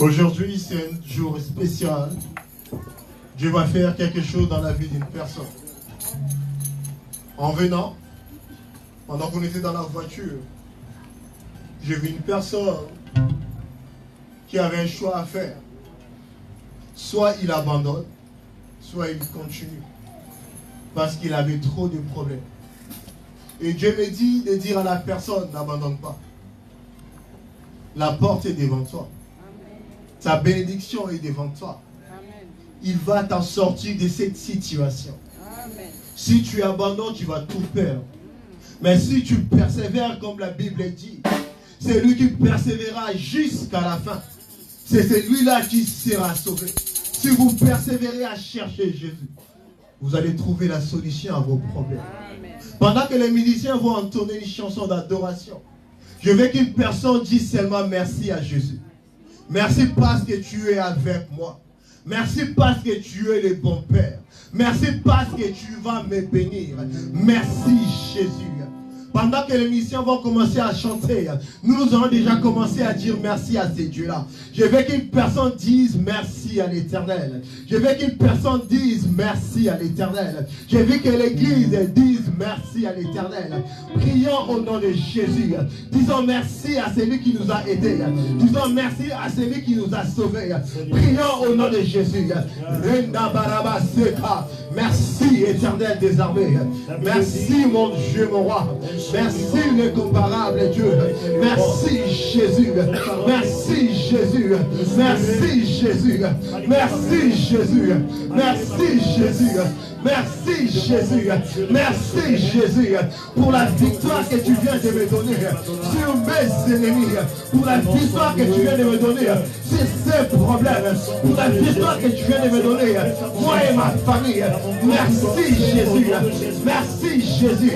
Aujourd'hui, c'est un jour spécial. Dieu va faire quelque chose dans la vie d'une personne. En venant, pendant qu'on était dans la voiture, j'ai vu une personne qui avait un choix à faire. Soit il abandonne, soit il continue. Parce qu'il avait trop de problèmes. Et Dieu me dit de dire à la personne, n'abandonne pas. La porte est devant toi. Ta bénédiction est devant toi. Amen. Il va t'en sortir de cette situation. Amen. Si tu abandonnes, tu vas tout perdre. Mais si tu persévères, comme la Bible dit, c'est lui qui persévérera jusqu'à la fin. C'est celui-là qui sera sauvé. Si vous persévérez à chercher Jésus, vous allez trouver la solution à vos problèmes. Amen. Pendant que les musiciens vont entonner une chanson d'adoration, je veux qu'une personne dise seulement merci à Jésus. Merci parce que tu es avec moi. Merci parce que tu es le bon Père. Merci parce que tu vas me bénir. Merci Jésus. Pendant que les musiciens vont commencer à chanter, nous allons déjà commencer à dire merci à ces dieux-là. Je veux qu'une personne dise merci à l'Éternel. Je veux qu'une personne dise merci à l'Éternel. Je veux que l'Église dise merci à l'Éternel. Prions au nom de Jésus. Disons merci à celui qui nous a aidés. Disons merci à celui qui nous a sauvés. Prions au nom de Jésus. Merci Éternel des armées. Merci mon Dieu, mon roi. Merci l'incomparable Dieu. Merci Jésus. Merci Jésus. Merci Jésus. Merci Jésus. Merci Jésus. Merci Jésus. Merci Jésus. Pour la victoire que tu viens de me donner sur mes ennemis. Pour la victoire que tu viens de me donner sur ces problèmes. Pour la victoire que tu viens de me donner, moi et ma famille. Merci Jésus. Merci Jésus.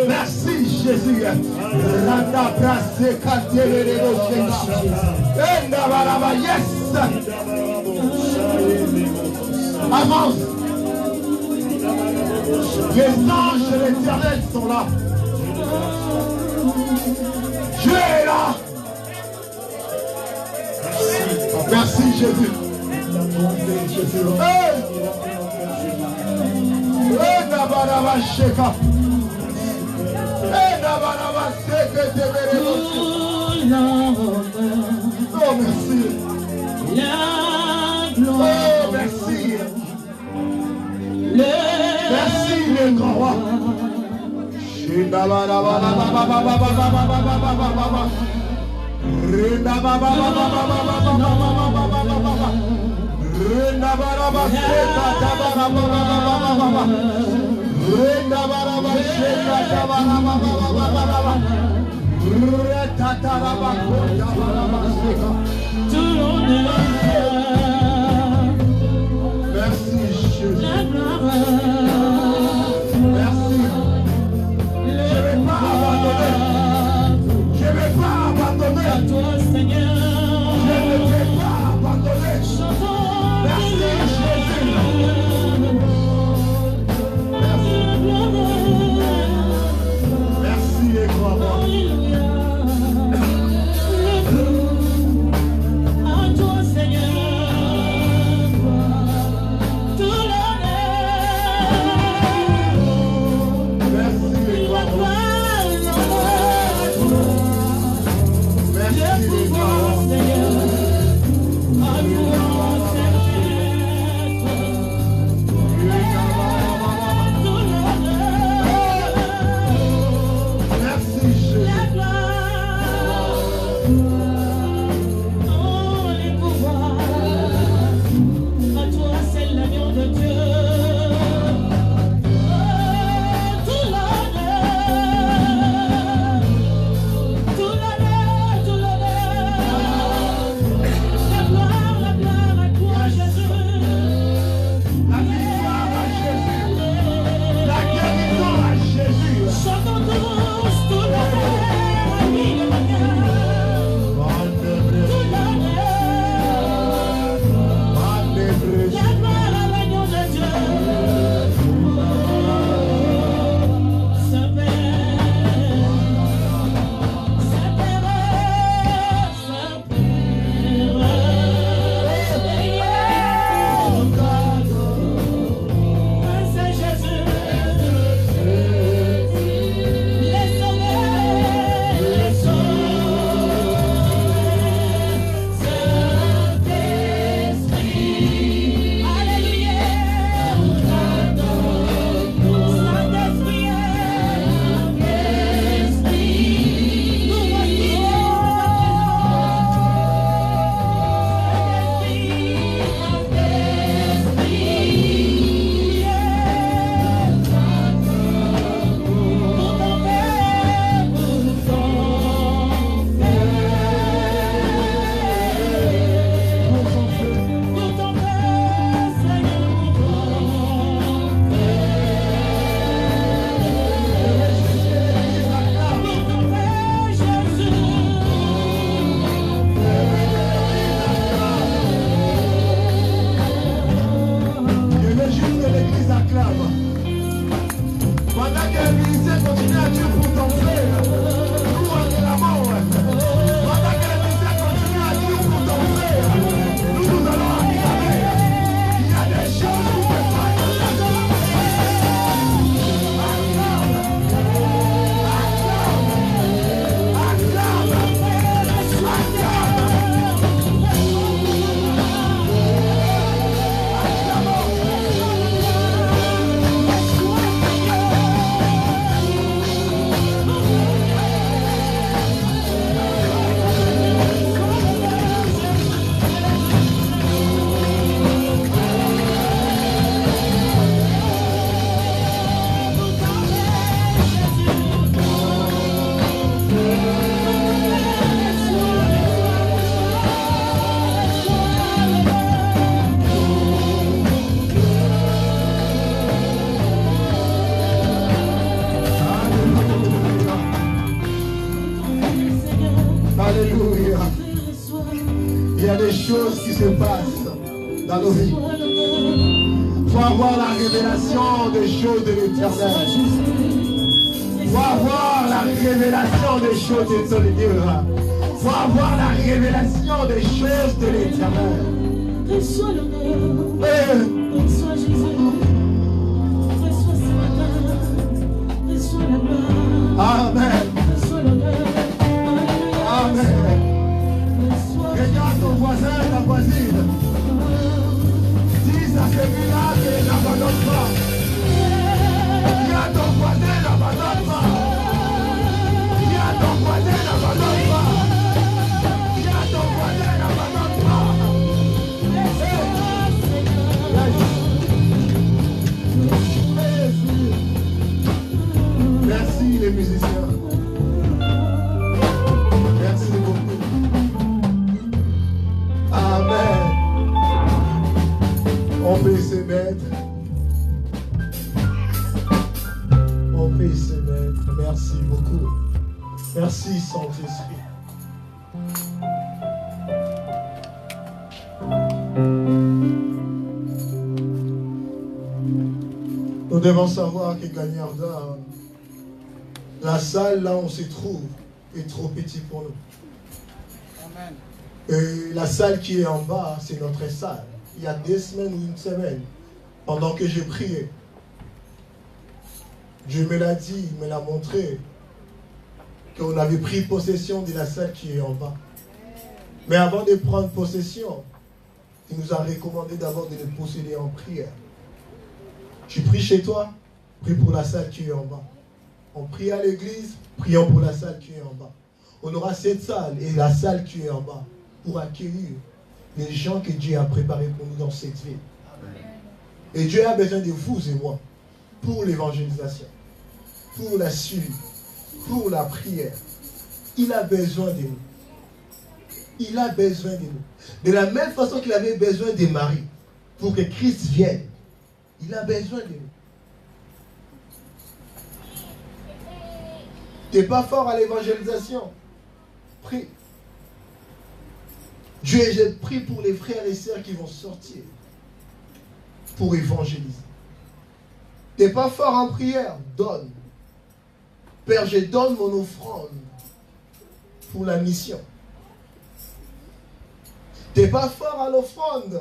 Merci Jésus. Yes. Avance. Les anges de l'Éternel sont là. Dieu est là. Merci Jésus. Oh merci. Oh merci. Merci le grand roi. Merci Jésus. Merci. Je ne vais pas abandonner. Je ne vais pas abandonner. À toi, Seigneur. Je ne vais pas abandonner. Merci Jésus. Merci. Merci les grands rois. À toi, Seigneur. Tout l'honneur. Alléluia. Il y a des choses qui se passent dans nos vies. Il faut avoir la révélation des choses de l'éternel. Il faut avoir la révélation des choses de ton Dieu. Il faut avoir la révélation des choses de l'éternel. Reçois l'honneur. Reçois Jésus. Reçois ce matin. Reçois la gloire. Amen. Reçois l'honneur. Amen. Regarde ton voisin, ta voisine. Dis à celui-là qu'il n'abandonne pas. Dis à ton voisin, n'abandonne pas. Dis à ton voisin, n'abandonne pas. Dis à ton voisin, n'abandonne pas. Merci les musiciens. Merci beaucoup. Amen. On peut se mettre. On peut se mettre. Merci beaucoup. Merci Saint-Esprit. Nous devons savoir que Gagnarda, la salle là où on se trouve, est trop petite pour nous. Amen. Et la salle qui est en bas, c'est notre salle. Il y a 2 semaines ou 1 semaine, pendant que j'ai prié, Dieu me l'a dit, il me l'a montré, qu'on avait pris possession de la salle qui est en bas. Mais avant de prendre possession, il nous a recommandé d'abord de le posséder en prière. Tu pries chez toi, prie pour la salle qui est en bas. On prie à l'église, prions pour la salle qui est en bas. On aura cette salle et la salle qui est en bas pour accueillir les gens que Dieu a préparés pour nous dans cette ville. Et Dieu a besoin de vous et moi pour l'évangélisation, pour la suite, pour la prière. Il a besoin de nous. Il a besoin de nous. De la même façon qu'il avait besoin de Marie pour que Christ vienne, il a besoin de nous. Tu n'es pas fort à l'évangélisation. Prie. Dieu, je prie pour les frères et sœurs qui vont sortir pour évangéliser. Tu n'es pas fort en prière. Donne. Père, je donne mon offrande pour la mission. Tu n'es pas fort à l'offrande.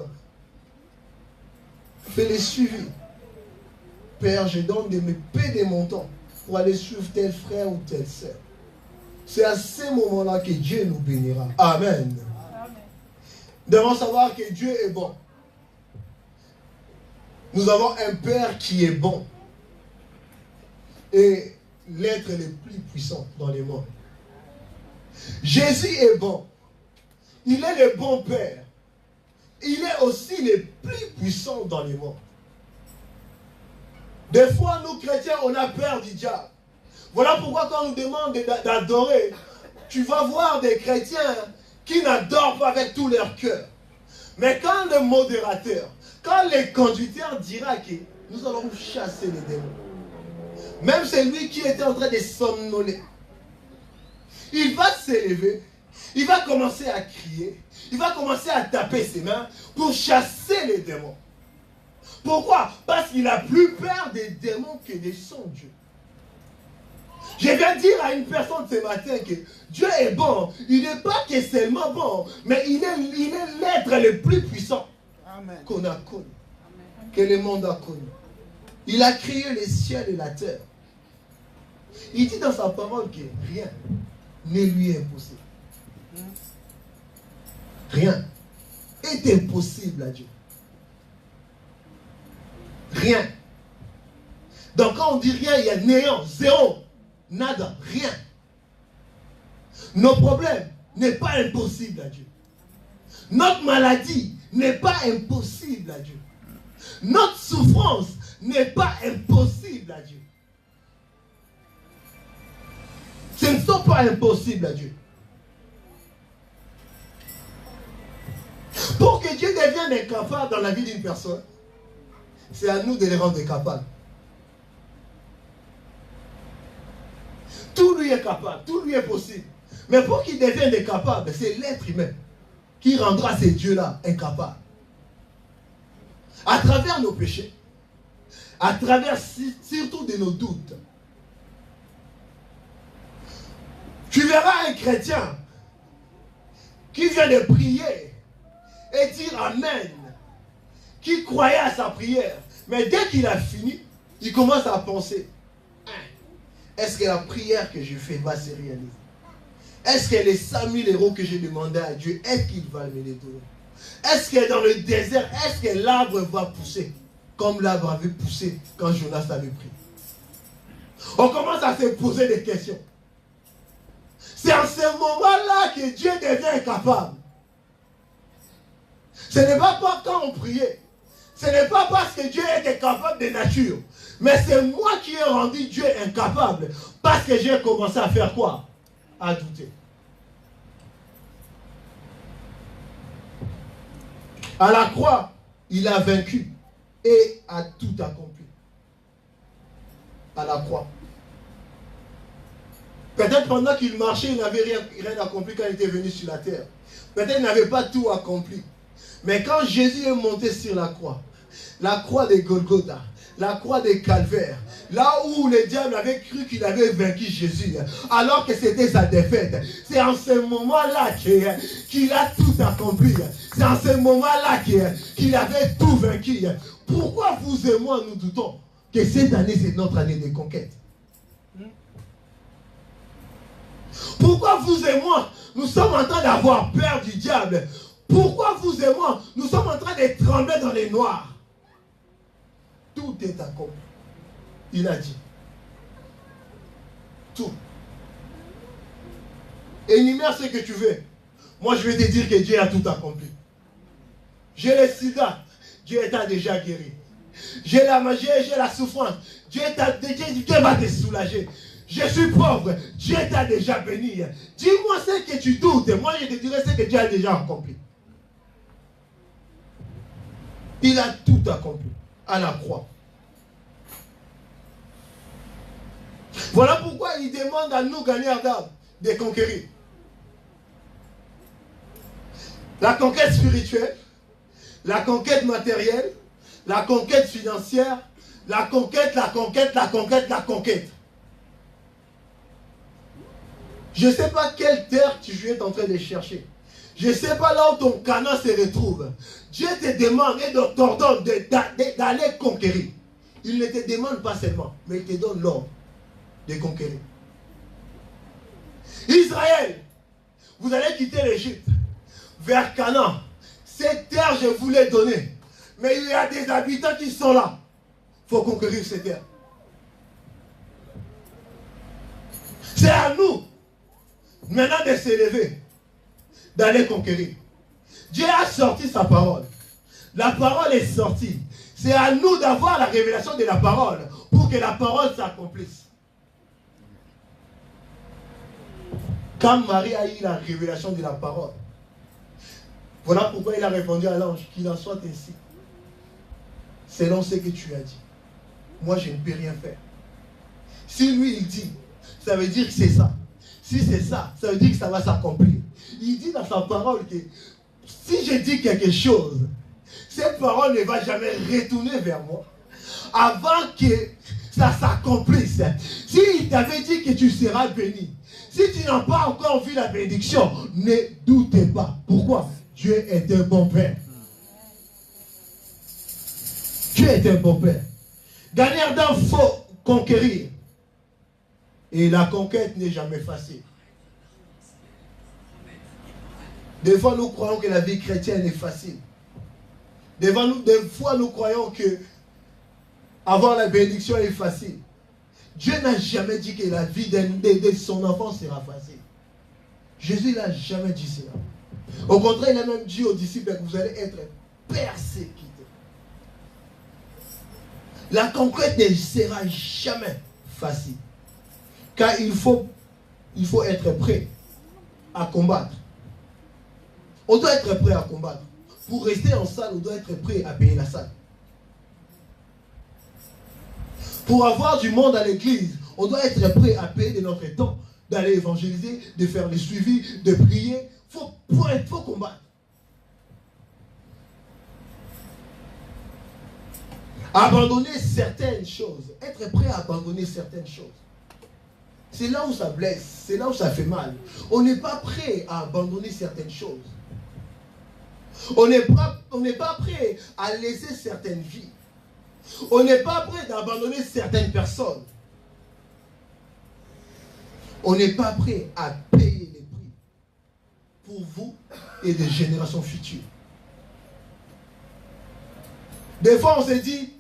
Fais les suivis. Père, je donne de mes paix des montants pour aller suivre tel frère ou telle sœur. C'est à ce moment-là que Dieu nous bénira. Amen. Nous devons savoir que Dieu est bon. Nous avons un Père qui est bon. Et l'être le plus puissant dans les mondes. Jésus est bon. Il est le bon Père. Il est aussi le plus puissant dans les mondes. Des fois, nous chrétiens, on a peur du diable. Voilà pourquoi quand on nous demande d'adorer, tu vas voir des chrétiens qui n'adorent pas avec tout leur cœur. Mais quand le modérateur, quand le conducteur dira que nous allons chasser les démons, même celui qui était en train de somnoler, il va s'élever, il va commencer à crier, il va commencer à taper ses mains pour chasser les démons. Pourquoi? Parce qu'il a plus peur des démons que de son Dieu. Je viens dire à une personne ce matin que Dieu est bon. Il n'est pas que seulement bon, mais il est l'être le plus puissant qu'on a connu, que le monde a connu. Il a créé les cieux et la terre. Il dit dans sa parole que rien ne lui est impossible. Rien est impossible à Dieu. Rien. Donc quand on dit rien, il y a néant, zéro, nada, rien. Nos problèmes n'est pas impossible à Dieu. Notre maladie n'est pas impossible à Dieu. Notre souffrance n'est pas impossible à Dieu. Ce ne sont pas pas impossible à Dieu. Pour que Dieu devienne incapable dans la vie d'une personne, c'est à nous de les rendre capables. Tout lui est capable, tout lui est possible. Mais pour qu'il devienne incapable, c'est l'être humain qui rendra ces dieux-là incapables. À travers nos péchés, à travers surtout de nos doutes. Tu verras un chrétien qui vient de prier et dire Amen, qui croyait à sa prière. Mais dès qu'il a fini, il commence à penser, est-ce que la prière que je fais va se réaliser? Est-ce que les 100 000 € que j'ai demandé à Dieu, est-ce qu'il va me les donner? Est-ce que dans le désert, est-ce que l'arbre va pousser comme l'arbre avait poussé quand Jonas avait prié? On commence à se poser des questions. C'est en ce moment-là que Dieu devient incapable. Ce n'est pas quand on priait. Ce n'est pas parce que Dieu était capable de nature. Mais c'est moi qui ai rendu Dieu incapable. Parce que j'ai commencé à faire quoi? À douter. À la croix, il a vaincu et a tout accompli. À la croix. Peut-être pendant qu'il marchait, il n'avait rien accompli quand il était venu sur la terre. Peut-être qu'il n'avait pas tout accompli. Mais quand Jésus est monté sur la croix de Golgotha, la croix de Calvaire, là où le diable avait cru qu'il avait vaincu Jésus, alors que c'était sa défaite, c'est en ce moment-là qu'il a tout accompli. C'est en ce moment-là qu'il avait tout vaincu. Pourquoi vous et moi nous doutons que cette année c'est notre année de conquête? Pourquoi vous et moi nous sommes en train d'avoir peur du diable? Pourquoi vous et moi nous sommes en train de trembler dans les noirs? Tout est accompli. Il a dit. Tout. Énumère ce que tu veux. Moi, je vais te dire que Dieu a tout accompli. J'ai le sida. Dieu t'a déjà guéri. J'ai la magie, j'ai la souffrance. Dieu va te soulager. Je suis pauvre. Dieu t'a déjà béni. Dis-moi ce que tu doutes. Moi, je te dirai ce que Dieu a déjà accompli. Il a tout accompli à la croix. Voilà pourquoi il demande à nous, gagnants d'âme, de conquérir. La conquête spirituelle, la conquête matérielle, la conquête financière, la conquête. Je ne sais pas quelle terre tu es en train de chercher. Je ne sais pas là où ton canard se retrouve. Dieu te demande et t'ordonne d'aller conquérir. Il ne te demande pas seulement, mais il te donne l'ordre de conquérir. Israël, vous allez quitter l'Égypte vers Canaan. Cette terre, je vous l'ai donnée. Mais il y a des habitants qui sont là. Il faut conquérir cette terre. C'est à nous, maintenant, de s'élever, d'aller conquérir. Dieu a sorti sa parole. La parole est sortie. C'est à nous d'avoir la révélation de la parole pour que la parole s'accomplisse. Quand Marie a eu la révélation de la parole, voilà pourquoi il a répondu à l'ange, qu'il en soit ainsi. Selon ce que tu as dit. Moi, je ne peux rien faire. Si lui, il dit, ça veut dire que c'est ça. Si c'est ça, ça veut dire que ça va s'accomplir. Il dit dans sa parole que si je dis quelque chose, cette parole ne va jamais retourner vers moi avant que ça s'accomplisse. S'il t'avait dit que tu seras béni, si tu n'as pas encore vu la bénédiction, ne doutez pas. Pourquoi? Dieu est un bon Père. Dieu est un bon Père. Gagner d'âme, il faut conquérir. Et la conquête n'est jamais facile. Des fois, nous croyons que la vie chrétienne est facile. Des fois, nous croyons que avoir la bénédiction est facile. Dieu n'a jamais dit que la vie de son enfant sera facile. Jésus n'a jamais dit cela. Au contraire, il a même dit aux disciples que vous allez être persécutés. La conquête ne sera jamais facile. Car il faut il faut être prêt à combattre. On doit être prêt à combattre. Pour rester en salle, on doit être prêt à payer la salle. Pour avoir du monde à l'église, on doit être prêt à payer de notre temps, d'aller évangéliser, de faire les suivis, de prier. Il faut combattre. Abandonner certaines choses, être prêt à abandonner certaines choses. C'est là où ça blesse, c'est là où ça fait mal. On n'est pas prêt à abandonner certaines choses. On n'est pas prêt à laisser certaines vies. On n'est pas prêt d'abandonner certaines personnes. On n'est pas prêt à payer les prix pour vous et des générations futures. Des fois, on se dit,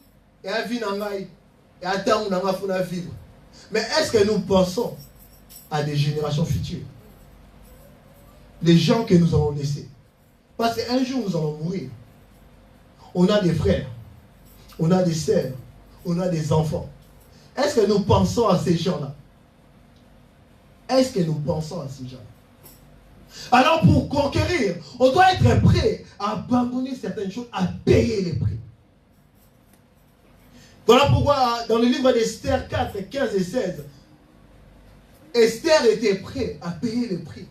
il y a vie dans la vie, il y a temps où on va vivre. Mais est-ce que nous pensons à des générations futures? Les gens que nous allons laisser. Parce qu'un jour, nous allons mourir. On a des frères, on a des sœurs, on a des enfants. Est-ce que nous pensons à ces gens-là? Est-ce que nous pensons à ces gens-là? Alors, pour conquérir, on doit être prêt à abandonner certaines choses, à payer les prix. Voilà pourquoi, dans le livre d'Esther 4, 15 et 16, Esther était prêt à payer les prix.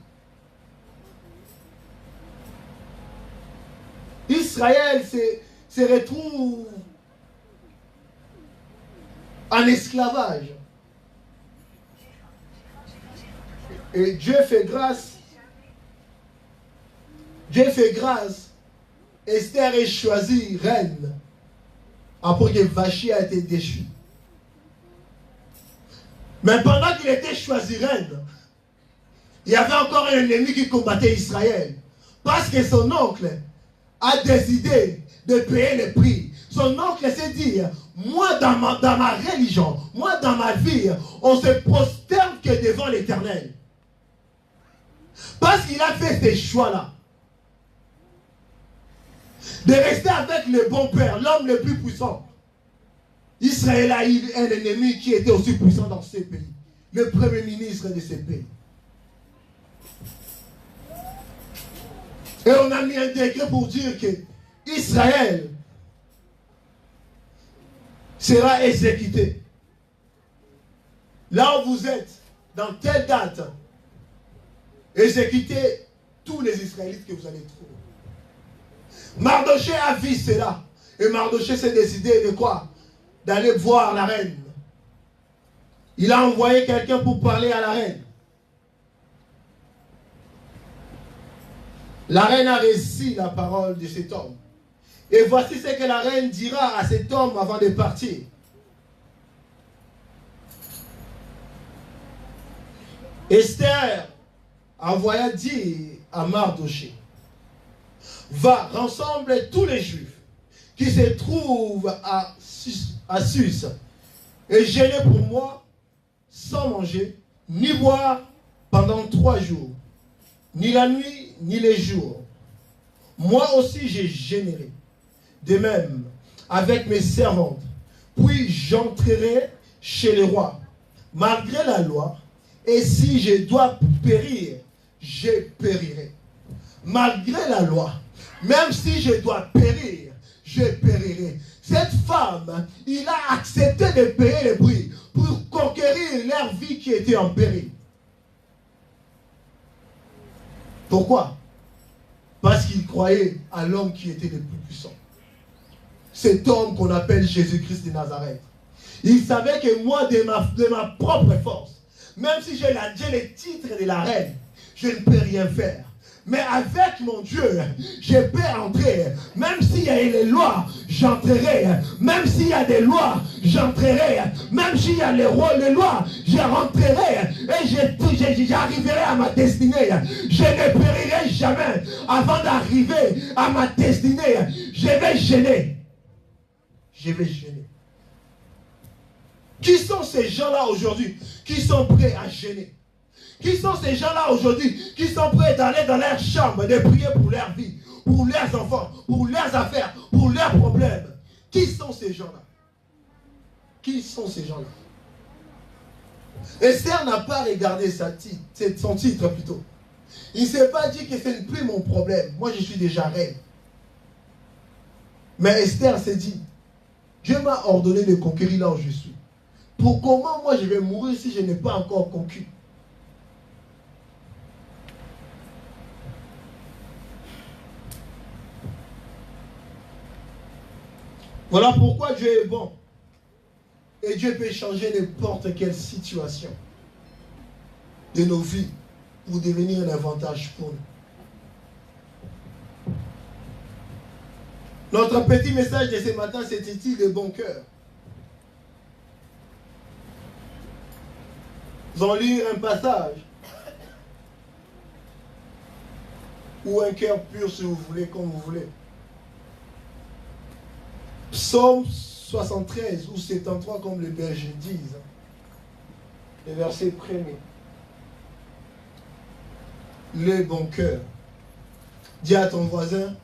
Israël se retrouve en esclavage. Et Dieu fait grâce. Dieu fait grâce. Esther est choisie reine après que Vachi a été déchu. Mais pendant qu'il était choisi reine, il y avait encore un ennemi qui combattait Israël. Parce que son oncle a décidé de payer le prix. Son oncle s'est dit, moi dans ma religion, moi dans ma vie, on se prosterne que devant l'Éternel. Parce qu'il a fait ces choix-là. De rester avec le bon père, l'homme le plus puissant. Israël a eu un ennemi qui était aussi puissant dans ce pays. Le premier ministre de ce pays. Et on a mis un décret pour dire que Israël sera exécuté. Là où vous êtes, dans telle date, exécutez tous les Israélites que vous allez trouver. Mardoché a vu cela. Et Mardoché s'est décidé de quoi? D'aller voir la reine. Il a envoyé quelqu'un pour parler à la reine. La reine a reçu la parole de cet homme. Et voici ce que la reine dira à cet homme avant de partir. Esther envoya dire à Mardoché, va, rassemble tous les Juifs qui se trouvent à Sus et gênez pour moi sans manger ni boire pendant 3 jours, ni la nuit ni les jours. Moi aussi j'ai généré. De même avec mes servantes. Puis j'entrerai chez le roi, malgré la loi, et si je dois périr, je périrai. Malgré la loi, même si je dois périr, je périrai. Cette femme, il a accepté de payer le prix pour conquérir leur vie qui était en péril. Pourquoi? Parce qu'il croyait à l'homme qui était le plus puissant. Cet homme qu'on appelle Jésus-Christ de Nazareth. Il savait que moi, de ma propre force, même si j'ai le titre de la reine, je ne peux rien faire. Mais avec mon Dieu, je peux entrer. Même s'il y a les lois, j'entrerai. Même s'il y a des lois, j'entrerai. Même s'il y a les lois, je rentrerai. Et j'arriverai à ma destinée. Je ne périrai jamais. Avant d'arriver à ma destinée, je vais gêner. Je vais gêner. Qui sont ces gens-là aujourd'hui qui sont prêts à gêner? Qui sont ces gens-là aujourd'hui qui sont prêts d'aller dans leur chambre, de prier pour leur vie, pour leurs enfants, pour leurs affaires, pour leurs problèmes? Qui sont ces gens-là? Qui sont ces gens-là? Esther n'a pas regardé son titre plutôt. Il ne s'est pas dit que ce n'est plus mon problème. Moi, je suis déjà reine. Mais Esther s'est dit, Dieu m'a ordonné de conquérir là où je suis. Pour comment moi je vais mourir si je n'ai pas encore conquis? Voilà pourquoi Dieu est bon. Et Dieu peut changer n'importe quelle situation de nos vies pour devenir un avantage pour nous. Notre petit message de ce matin, c'est intitulé le bon cœur. Nous allons lire un passage. Ou un cœur pur si vous voulez, comme vous voulez. Psaume 73 ou 73 comme les bergers disent. Le verset premier. Le bon cœur. Dis à ton voisin,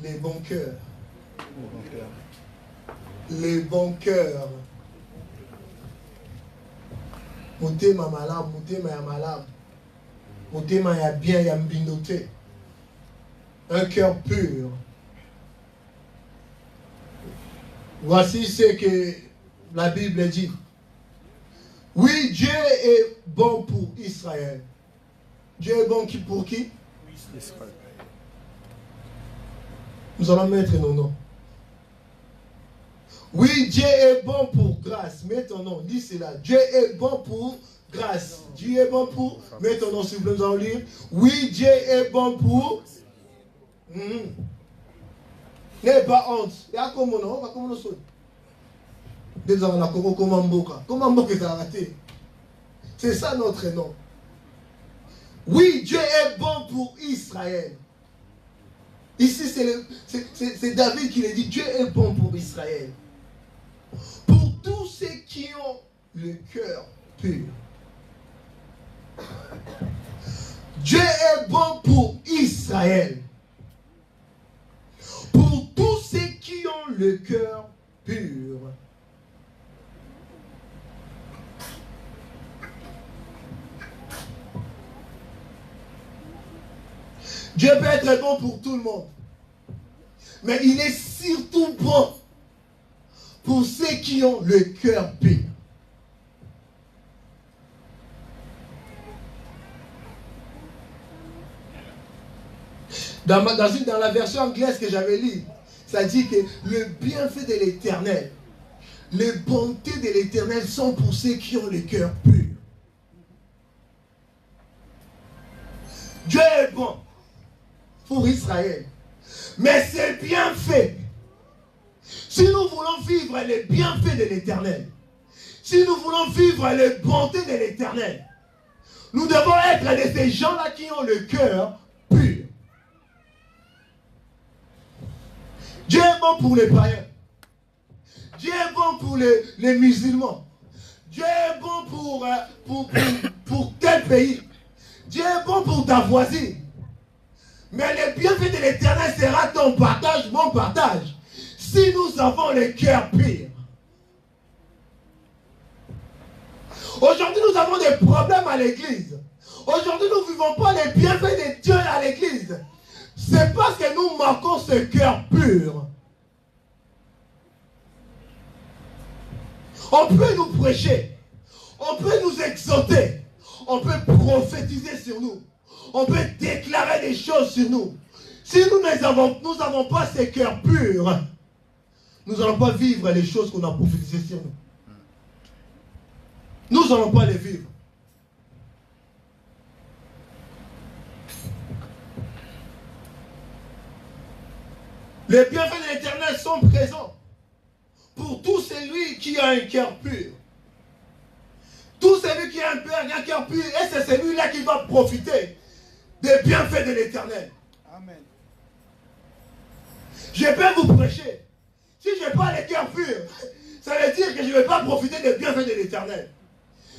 les bons cœurs. Les bons cœurs. Motema malam, motema ya malam. Motema ya bien, ya mbinote. Un cœur pur. Voici ce que la Bible dit. Oui, Dieu est bon pour Israël. Dieu est bon pour qui? Nous allons mettre nos noms. Oui, Dieu est bon pour grâce. Mets ton nom, dis cela. Dieu est bon pour grâce. Dieu est bon pour... Mets ton nom, s'il vous plaît, nous allons lire. Oui, Dieu est bon pour... N'aie pas honte. Il y a comme mon nom, comme mon nom. C'est ça notre nom. Oui, Dieu est bon pour Israël. Ici, c'est David qui le dit. Dieu est bon pour Israël. Pour tous ceux qui ont le cœur pur. Dieu est bon pour Israël. Pour tous ceux qui ont le cœur pur. Dieu peut être bon pour tout le monde. Mais il est surtout bon pour ceux qui ont le cœur pur. Dans la version anglaise que j'avais lue, ça dit que le bienfait de l'Éternel, les bontés de l'Éternel sont pour ceux qui ont le cœur pur. Dieu est bon pour Israël. Mais c'est bien fait. Si nous voulons vivre les bienfaits de l'Éternel, si nous voulons vivre les bontés de l'Éternel, nous devons être de ces gens-là qui ont le cœur pur. Dieu est bon pour les païens. Dieu est bon pour les musulmans. Dieu est bon pour tel pays. Dieu est bon pour ta voisine. Mais le bienfait de l'Éternel sera ton partage, mon partage. Si nous avons le cœur pur. Aujourd'hui, nous avons des problèmes à l'église. Aujourd'hui, nous ne vivons pas les bienfaits de Dieu à l'église. C'est parce que nous manquons ce cœur pur. On peut nous prêcher. On peut nous exhorter. On peut prophétiser sur nous. On peut déclarer des choses sur nous. Si nous n'avons pas ce cœur pur, nous n'allons pas vivre les choses qu'on a prophétisées sur nous. Nous n'allons pas les vivre. Les bienfaits de l'Éternel sont présents pour tout celui qui a un cœur pur. Tout celui qui a un cœur pur, et c'est celui-là qui va profiter des bienfaits de l'Éternel. Amen. Je peux vous prêcher. Si je n'ai pas le cœur pur, ça veut dire que je ne vais pas profiter des bienfaits de l'Éternel.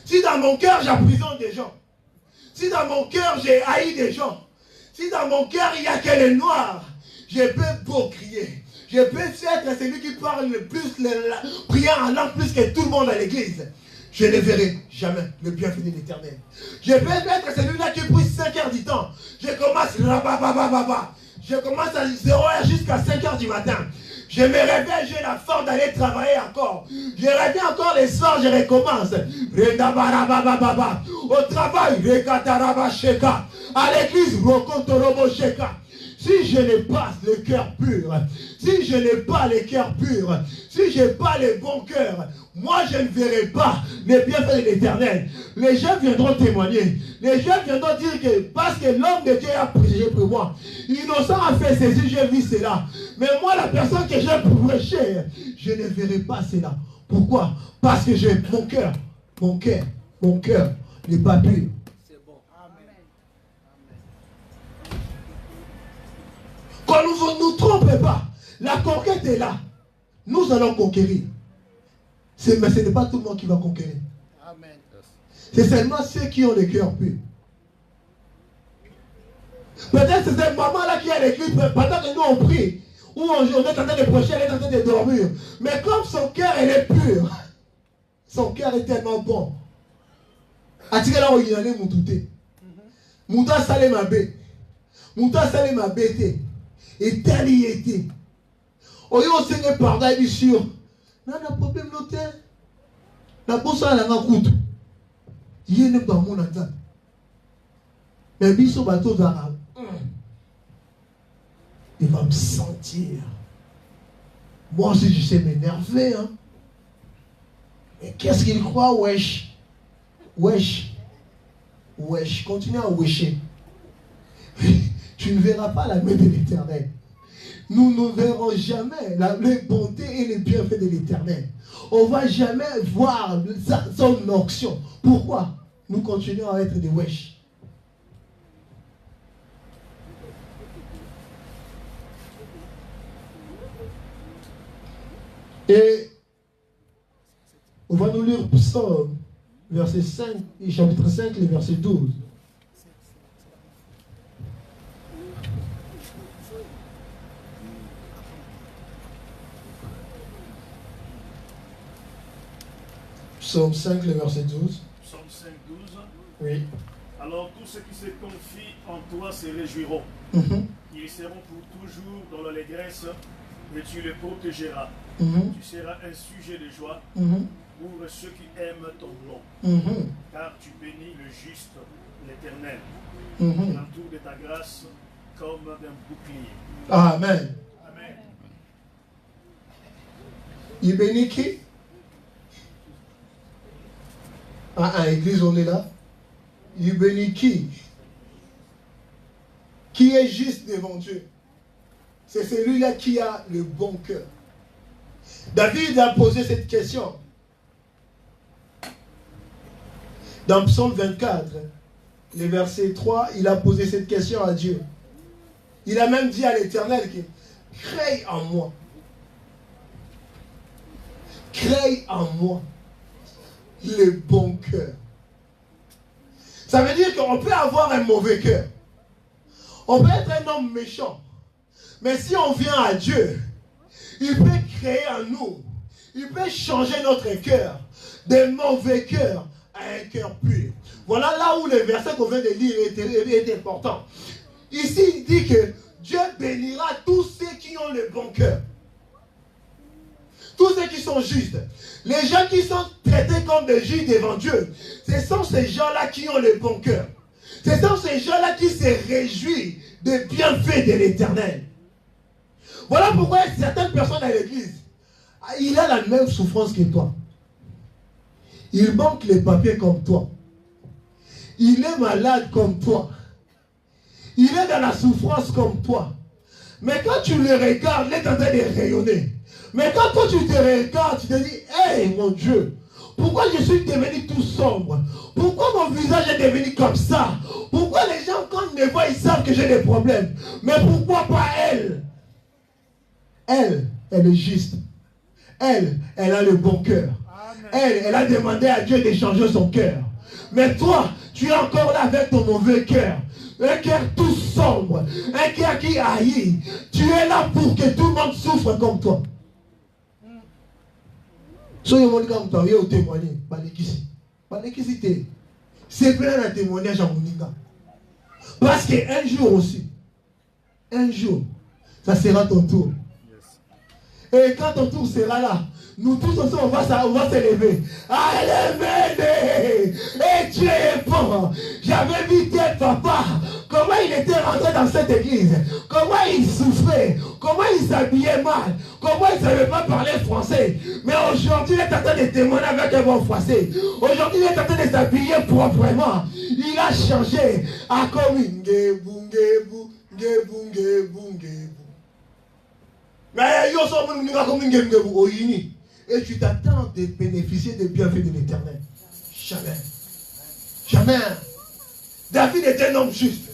Si dans mon cœur j'emprisonne des gens, si dans mon cœur j'ai haï des gens, si dans mon cœur il n'y a que les noirs, je peux beau crier. Je peux être celui qui parle le plus, prier en langue plus que tout le monde à l'église. je ne verrai jamais le bienfait de l'Éternel. Je peux être celui-là qui prie 5 heures du temps. Je commence je commence à 0h jusqu'à 5 heures du matin. Je me réveille, j'ai la force d'aller travailler encore. Je reviens encore les soirs, je recommence. Au travail, à l'église, si je n'ai pas le cœur pur, si je n'ai pas le cœur pur, si je n'ai pas le bon cœur, moi je ne verrai pas les bienfaits de l'Éternel. Les gens viendront témoigner. Les gens viendront dire que parce que l'homme de Dieu a prêché pour moi, innocent a fait ceci, j'ai vu cela. Mais moi, la personne que j'ai prêché, je ne verrai pas cela. Pourquoi? Parce que j'ai mon cœur n'est pas pur. Quand nous ne nous trompons pas, la conquête est là. Nous allons conquérir. Mais ce n'est pas tout le monde qui va conquérir. Amen. C'est seulement ceux qui ont le cœur pur. Peut-être c'est cette maman-là qui a l'église pendant que nous on prie, ou on est en train de prêcher, elle est en train de dormir. Mais comme son cœur elle est pur, son cœur est tellement bon. Atikala o yinane mutute. Muta sale ma be. Muta sale ma bete. Et tel y était. Oyo senge pardon et sûr. N'a problème l'hôtel. La bosse à la coupe. Il n'est pas mon anta. Mais biso bateau d'arabe. Il va me sentir. Moi aussi je sais m'énerver. Hein. Mais qu'est-ce qu'il croit, wesh? Wesh. Wesh. Continue à wecher. Tu ne verras pas la main de l'Éternel. Nous ne verrons jamais la bonté et les bienfaits de l'Éternel. On ne va jamais voir son onction. Pourquoi? Nous continuons à être des wesh. Et on va nous lire Psaume, verset 5, chapitre 5, le verset 12. Psaume 5, le verset 12. Psaume 5, 12. Oui. Alors tous ceux qui se confient en toi se réjouiront. Ils seront pour toujours dans l'allégresse et tu les protégeras. Tu seras un sujet de joie pour ceux qui aiment ton nom. Car tu bénis le juste, l'Éternel. Tu l'entoures de ta grâce comme d'un bouclier. Amen. Amen. Il bénit qui? Église, on est là. Il bénit qui? Qui est juste devant Dieu? C'est celui-là qui a le bon cœur. David a posé cette question. Dans Psaume 24, le verset 3, il a posé cette question à Dieu. Il a même dit à l'Éternel que crée en moi. Crée en moi le bon cœur. Ça veut dire qu'on peut avoir un mauvais cœur. On peut être un homme méchant. Mais si on vient à Dieu, il peut créer en nous, il peut changer notre cœur d'un mauvais cœur à un cœur pur. Voilà là où le verset qu'on vient de lire est important. Ici, il dit que Dieu bénira tous ceux qui ont le bon cœur. Tous ceux qui sont justes. Les gens qui sont traités comme des justes devant Dieu, ce sont ces gens-là qui ont le bon cœur. Ce sont ces gens-là qui se réjouissent des bienfaits de l'Éternel. Voilà pourquoi certaines personnes à l'église, il a la même souffrance que toi. Il manque les papiers comme toi. Il est malade comme toi. Il est dans la souffrance comme toi. Mais quand tu le regardes, il est en train de rayonner. Mais quand toi tu te regardes, tu te dis, hey mon Dieu, pourquoi je suis devenu tout sombre? Pourquoi mon visage est devenu comme ça? Pourquoi les gens quand ils me voient, ils savent que j'ai des problèmes? Mais pourquoi pas elle? Elle est juste. Elle a le bon cœur. Elle a demandé à Dieu de changer son cœur. Mais toi, tu es encore là avec ton mauvais cœur. Un cœur tout sombre. Un cœur qui haït. Tu es là pour que tout le monde souffre comme toi. Soyez mon gars, vous témoigner. C'est plein de témoignages à Monika. Parce qu'un jour aussi, un jour, ça sera ton tour. Et quand ton tour sera là, nous tous ensemble, on va s'élever. Allez, et Dieu est bon. J'avais vu tel papa, comment il était rentré dans cette église, comment il souffrait, comment il s'habillait mal, comment il ne savait pas parler français. Mais aujourd'hui, il est en train de témoigner avec un bon français. Aujourd'hui, il est en train de s'habiller proprement. Il a changé à comme une et tu t'attends de bénéficier des bienfaits de l'Éternel. Jamais. Jamais. David était un homme juste.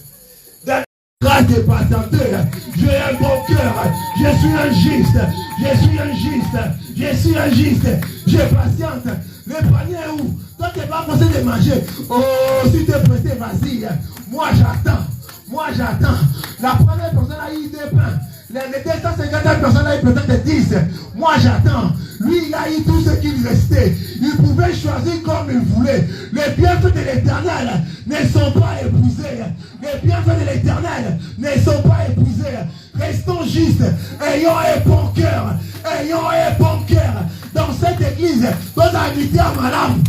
David est patienteur. J'ai un bon cœur. Je suis un juste. Je suis un juste. Je suis un juste. Je patiente. Le panier est où? Toi, tu n'es pas pressé de manger. Oh, si tu es pressé, vas-y. Moi, j'attends. Moi, j'attends. La première personne a eu des pains. Les 250 personnes a eu peut-être 10. Moi, j'attends. Lui, il a eu tout ce qu'il restait. Il pouvait choisir comme il voulait. Les bienfaits de l'Éternel ne sont pas épuisés. Les bienfaits de l'Éternel ne sont pas épuisés. Restons justes. Ayons un bon cœur. Ayons un bon cœur. Dans cette église, nous invitons à madame.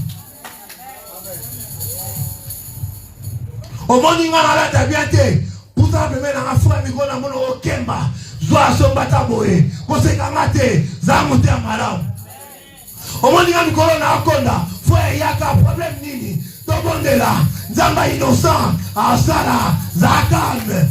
Au monde, il m'a la bienté. Pour ça, je vais dans la foi, je vais dans mon Kemba. Zoa sombata boye, koseka mate, zamute madame. Omoni nga mikolo na akonda, fwe yaka problème nini. Tobonde la, nzamba innocent, asala, zakalme.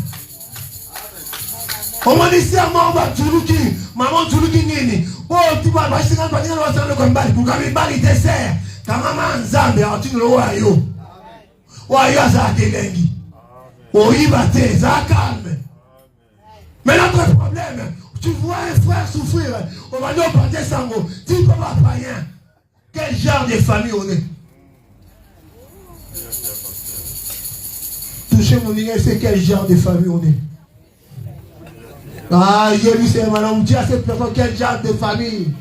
Omoni serment ba tuluki, maman tuluki nini. Oh, tiba bashinga bashinga wasanga ko mbali, kukami mbali dessert. Kamama nzambe atinu lo wayo. Wayo azatelengi. Oibate, zakalme. Mais notre problème, tu vois un frère souffrir, on va dire porter sango, tu comme un païen. Quel genre de famille on est? Touchez mon nez, c'est quel genre de famille on est? Ah, j'ai vu c'est madame, dis à cette personne quel genre de famille?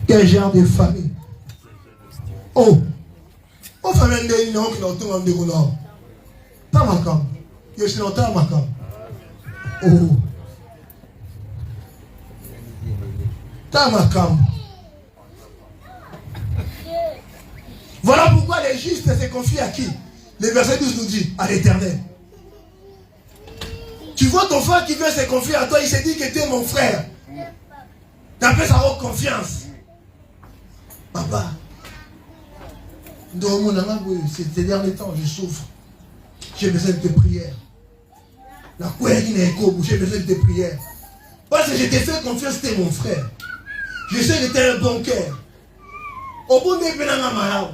Quel genre de famille? Oh, on fait un des noms qui n'ont pas de nom. Pas ma cam. Je suis longtemps ma cam. Oh. T'as ma cam. Voilà pourquoi les justes se confient à qui? Le verset 12 nous dit à l'Éternel. Tu vois ton frère qui veut se confier à toi, il se dit que tu es mon frère. Tu appelles ça avoir confiance. Papa, ces derniers temps, je souffre. J'ai besoin de tes prières. La couille qui n'est qu'au bout, j'ai besoin de tes prières. Parce que je t'ai fait confiance, tu es mon frère. Je sais que tu as un bon cœur. Au bout de l'année,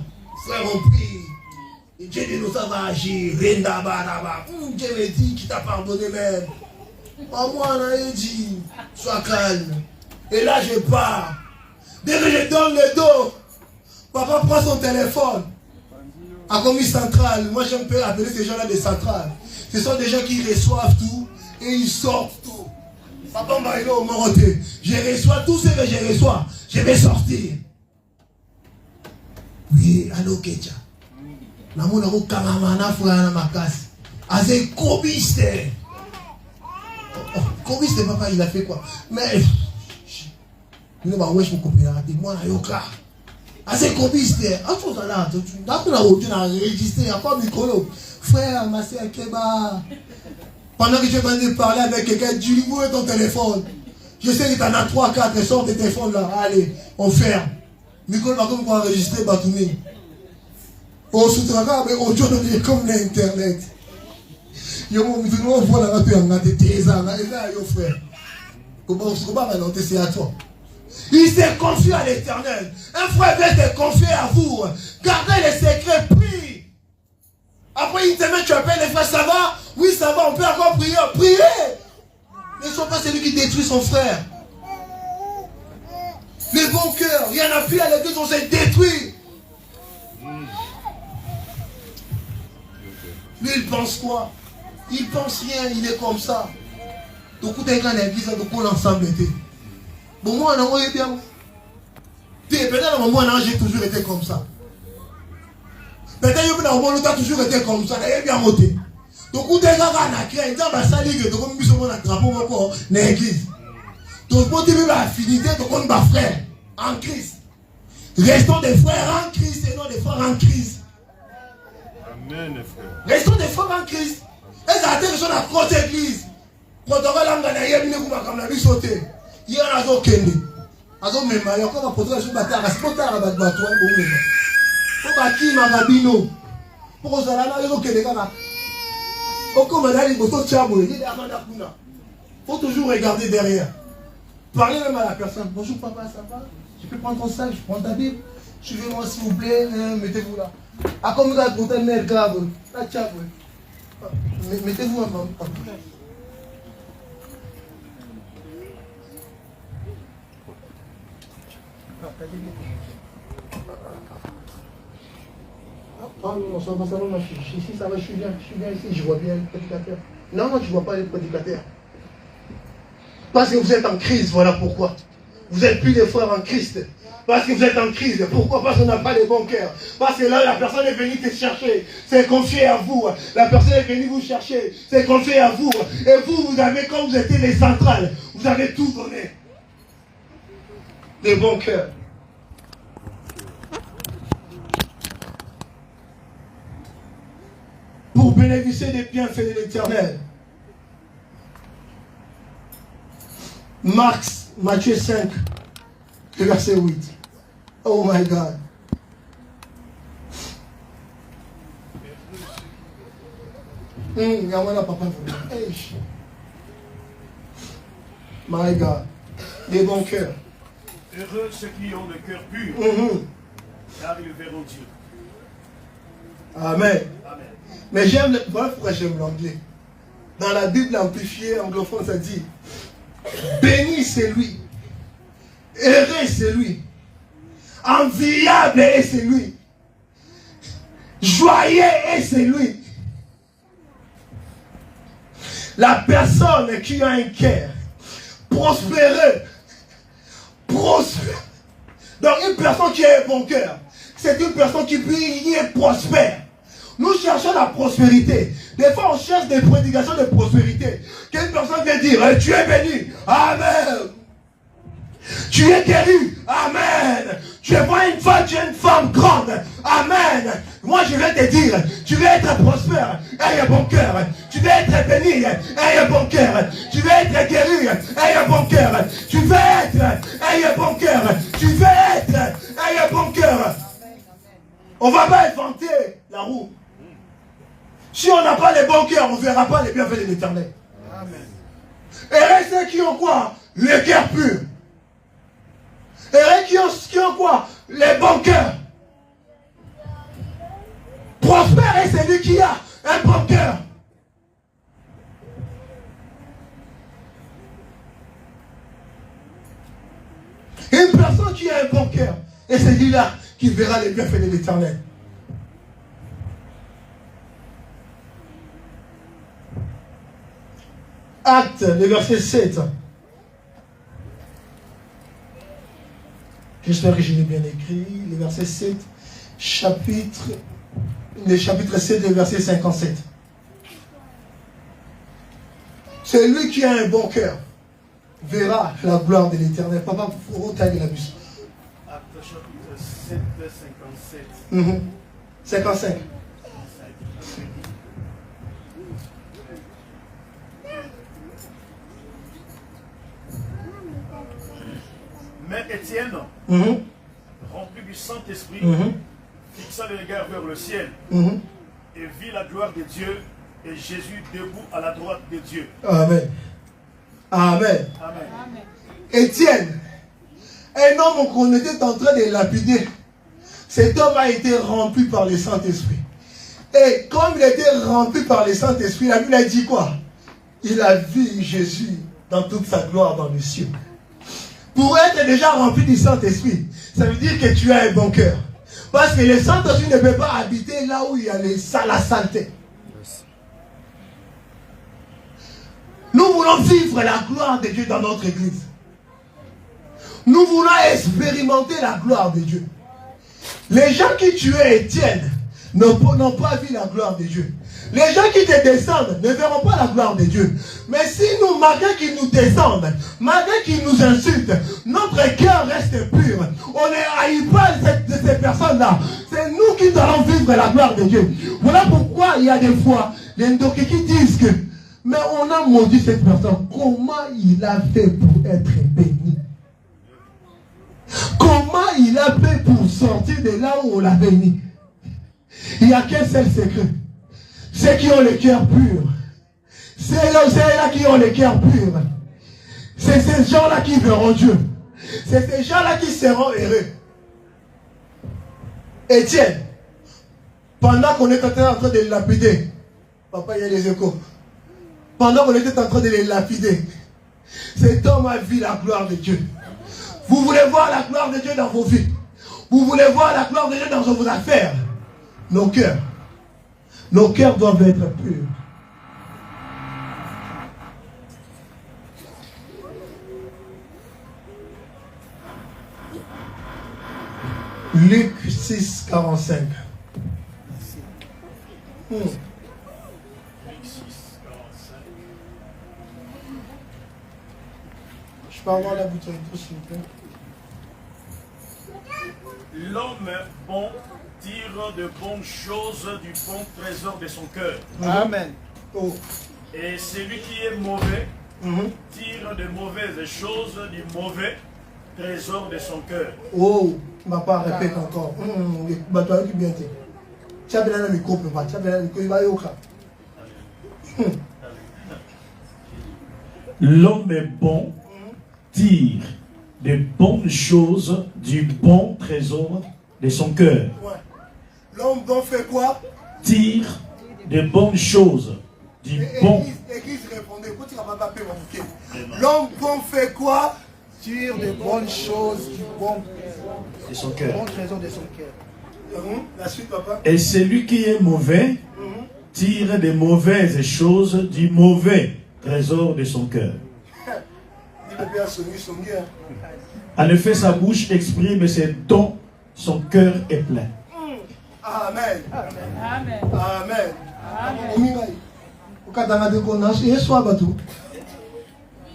frère, on prie. Dieu dit nous, ça va agir. Dieu me dit qu'il t'a pardonné même. Moi, on a dit, sois calme. Et là, je pars. Dès que je donne le dos, papa prend son téléphone. À commis centrale, moi j'aime pas appeler ces gens-là des centrales. Ce sont des gens qui reçoivent tout et ils sortent tout. Papa m'a dit au Moroté, je reçois tout ce que je reçois, je vais sortir. Oui, allô Kecha. Namuna ko kamamana fulana makasi. Azé kobiste. Kobiste papa il a fait quoi? Mais nous va wesh mon copine raté moi na yoka. Assez cobiste. En tout cas là, tu as enregistré encore micro. Frère, ma soeur Keba. Pendant que tu es en train de parler avec quelqu'un, tu lui vois ton téléphone. Je sais que tu en as 3, 4 sortes de téléphones là. Allez, on ferme. Micro va comme quoi enregistrer Batoumi. On se travaille avec audio comme l'internet. Yo mon on voit la radio en tes ans et là yo frère. Comment c'est à toi? Il s'est confié à l'Éternel. Un frère veut se confier à vous. Gardez les secrets, prie. Après une semaine, tu appelles les frères, ça va? Oui, ça va, on peut encore prier. Priez. Ne sois pas celui qui détruit son frère. Les bons cœurs, il y en a plus à l'église, on s'est détruit. Lui, il pense quoi? Il pense rien, il est comme ça. Donc, quand l'église, donc on l'ensemble était. Bon, moi, on a bien. Peut-être à un moment, j'ai toujours été comme ça. Peut-être à un moment, tu as toujours été comme ça. D'ailleurs, bien monté. Donc, où tu es là, tu as dit que tu as mis sur un drapeau dans l'église. Donc, tu as affinité, tu as frère en Christ. Restons des frères en Christ et non des frères en Christ. Amen, frère. Restons des frères en Christ. Et ça a été sur la grosse église. Quand on va l'engager, il y a des sauté. Il y a un autre Kendi. Azo mema ya kwa potola so batara spotara ba batwa bo mema. Ko ba ki magabino. Pour ça là yo kele kana. O ko madali boto chabo, il est avant kuna. Faut toujours regarder derrière. Parlez même à la personne. Bonjour papa, ça va? Je peux prendre ton sac, je prends ta Bible. Suivez-moi s'il vous plaît, mettez-vous là. Ah comme ça pour ta mère grave. La chabo. Mettez-vous en Ah non, ça va, ici ça va, je suis bien ici, je vois bien le prédicateur. Non, je ne vois pas le prédicateur. Parce que vous êtes en crise, voilà pourquoi. Vous êtes plus des frères en Christ. Parce que vous êtes en crise. Pourquoi? Parce qu'on n'a pas de bon cœur. Parce que là, la personne est venue te chercher. C'est confié à vous. La personne est venue vous chercher. C'est confié à vous. Et vous avez, quand vous étiez les centrales, vous avez tout donné. Des bons cœurs. Pour bénéficier des bienfaits de l'Éternel. Matthieu 5, verset 8. Oh my God. My God. Des bons cœurs. Heureux ceux qui ont le cœur pur, car ils verront Dieu. Amen. Amen. Mais j'aime, voilà pourquoi j'aime l'anglais. Dans la Bible amplifiée anglophone, ça dit: béni c'est lui, heureux c'est lui, enviable est c'est lui, joyeux est c'est lui. La personne qui a un cœur prospéreux, donc une personne qui a un bon cœur, c'est une personne qui est prospère. Nous cherchons la prospérité. Des fois, on cherche des prédications de prospérité. Qu'une personne vient dire: tu es béni. Amen. Tu es guéri. Amen. Tu vois une femme, tu es une femme grande. Amen. Moi, je vais te dire: tu veux être prospère. Aie un bon cœur. Tu veux être béni. Aie un bon cœur. Tu veux être guéri. Aie un bon cœur. Tu veux être. Aie un bon cœur. Tu veux être. Aie un bon cœur. On ne va pas inventer la roue. Si on n'a pas les bons cœurs, on ne verra pas les bienfaits de l'Éternel. Amen. Et ceux qui ont quoi? Le cœur pur. Et qui ont quoi? Les bons cœurs. Prospère est celui qui a un bon cœur. Une personne qui a un bon cœur est celui-là qui verra les bienfaits de l'Éternel. Acte, le verset 7. J'espère que je l'ai bien écrit. Le verset 7, le chapitre 7, le verset 57. Celui qui a un bon cœur verra la gloire de l'Éternel. Papa, il faut tailler la bus. Acte chapitre 7, 57. 55. Mais Étienne, rempli du Saint-Esprit, fixa le regard vers le ciel et vit la gloire de Dieu et Jésus debout à la droite de Dieu. Amen. Amen. Amen. Étienne, un homme qu'on était en train de lapider, cet homme a été rempli par le Saint-Esprit. Et comme il était rempli par le Saint-Esprit, la Bible a dit quoi? Il a vu Jésus dans toute sa gloire dans les cieux. Pour être déjà rempli du Saint-Esprit, ça veut dire que tu as un bon cœur. Parce que le Saint-Esprit ne peut pas habiter là où il y a la saleté. Nous voulons vivre la gloire de Dieu dans notre église. Nous voulons expérimenter la gloire de Dieu. Les gens qui tuaient Étienne n'ont pas vu la gloire de Dieu. Les gens qui te descendent ne verront pas la gloire de Dieu. Mais si nous, malgré qu'ils nous descendent, malgré qu'ils nous insultent, notre cœur reste pur. On ne haït pas ces personnes-là. C'est nous qui allons vivre la gloire de Dieu. Voilà pourquoi il y a des fois, les Ndoki qui disent que, mais on a maudit cette personne. Comment il a fait pour être béni? Comment il a fait pour sortir de là où on l'a béni? Il n'y a qu'un seul secret. Ceux qui ont le cœur pur. C'est là qui ont le cœur pur. C'est ces gens-là qui verront Dieu. C'est ces gens-là qui seront heureux. Étienne, pendant qu'on était en train de le lapider, papa, il y a les échos. Pendant qu'on était en train de les lapider, cet homme a vu la gloire de Dieu. Vous voulez voir la gloire de Dieu dans vos vies. Vous voulez voir la gloire de Dieu dans vos affaires. Nos cœurs doivent être purs. Luc 6, 45. Luc 6, 45. Je peux avoir la bouteille d'eau, s'il vous plaît. L'homme bon tire de bonnes choses du bon trésor de son cœur. Amen. Oh. Et celui qui est mauvais tire de mauvaises choses du mauvais trésor de son cœur. Oh, ma part répète encore. Tu as bien un micro, papa. Tu as bien un micro, il va y avoir. L'homme est bon tire de bonnes choses du bon trésor de son cœur. Ouais. L'homme bon fait quoi? Tire de bonnes choses du bon. Église répondait. L'homme bon fait quoi? Tire de bonnes choses du bon De son cœur. bon trésor de son cœur. La suite, papa. Et celui qui est mauvais tire de mauvaises choses du mauvais trésor de son cœur. En effet, sa bouche exprime ses dons, son cœur est plein. Amen. Amen. Amen. Amen.